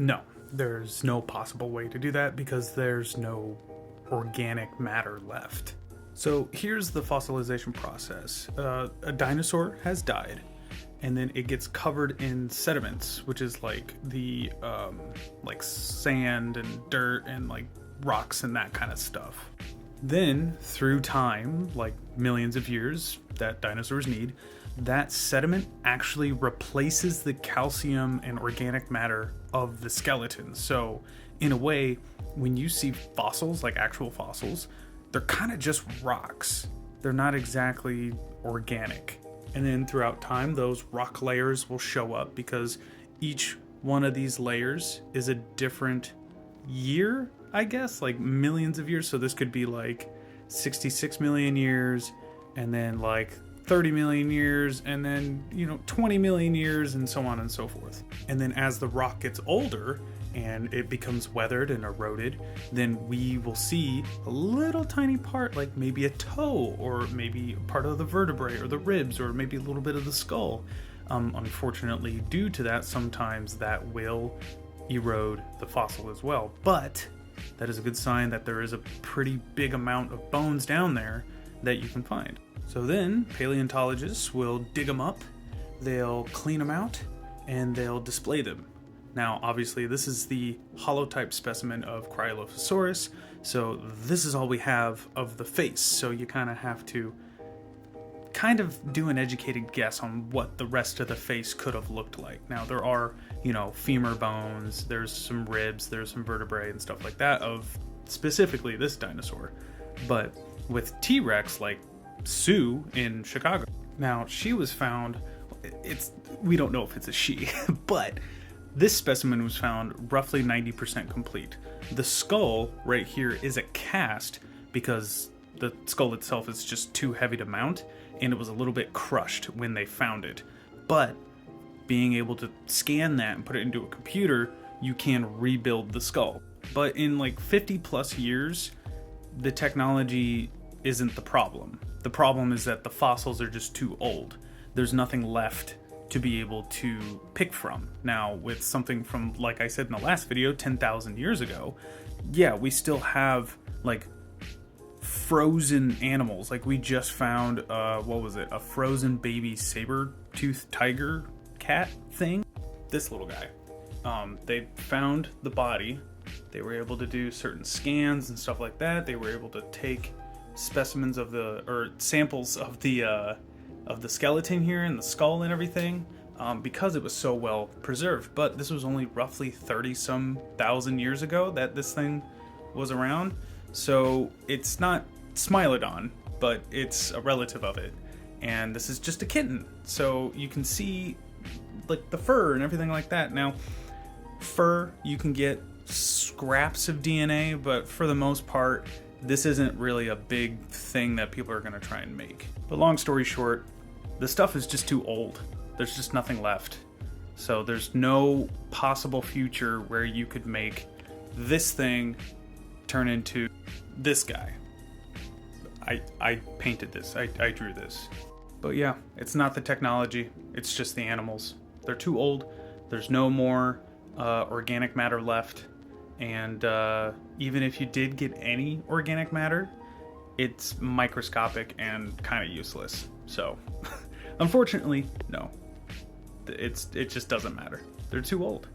No, there's no possible way to do that because there's no organic matter left. So here's the fossilization process. A dinosaur has died, and then it gets covered in sediments, which is like the like sand and dirt and like rocks and that kind of stuff. Then through time, like millions of years that dinosaurs need, that sediment actually replaces the calcium and organic matter of the skeleton. So in a way, when you see fossils, like actual fossils, they're kind of just rocks. They're not exactly organic. And then throughout time, those rock layers will show up because each one of these layers is a different year, I guess, like millions of years. So this could be like 66 million years, and then like 30 million years, and then 20 million years, and so on and so forth. And then as the rock gets older and it becomes weathered and eroded, then we will see a little tiny part, like maybe a toe, or maybe part of the vertebrae or the ribs, or maybe a little bit of the skull. Unfortunately, due to that, sometimes that will erode the fossil as well. But that is a good sign that there is a pretty big amount of bones down there that you can find. So then paleontologists will dig them up, they'll clean them out, and they'll display them. Now, obviously, this is the holotype specimen of Cryolophosaurus, so this is all we have of the face. So you kind of have to do an educated guess on what the rest of the face could have looked like. Now, there are, femur bones, there's some ribs, there's some vertebrae and stuff like that of specifically this dinosaur. But with T-Rex, like Sue in Chicago, now she was found, we don't know if it's a she, but this specimen was found roughly 90% complete. The skull right here is a cast because the skull itself is just too heavy to mount, and it was a little bit crushed when they found it. But being able to scan that and put it into a computer, you can rebuild the skull. But in like 50 plus years, the technology isn't the problem. The problem is that the fossils are just too old. There's nothing left to be able to pick from. Now, with something from, like I said in the last video, 10,000 years ago, yeah, we still have like frozen animals. Like we just found, a frozen baby saber-toothed tiger cat thing. This little guy. They found the body. They were able to do certain scans and stuff like that. They were able to take specimens of samples of the skeleton here and the skull and everything, because it was so well preserved. But this was only roughly 30-some thousand years ago that this thing was around. So it's not Smilodon, but it's a relative of it. And this is just a kitten. So you can see like the fur and everything like that. Now, fur, you can get scraps of DNA, but for the most part, this isn't really a big thing that people are going to try and make. But long story short, the stuff is just too old. There's just nothing left. So there's no possible future where you could make this thing turn into this guy. I painted this. I drew this. But yeah, it's not the technology. It's just the animals. They're too old. There's no more organic matter left. And even if you did get any organic matter, it's microscopic and kind of useless. So, unfortunately, no. It just doesn't matter. They're too old.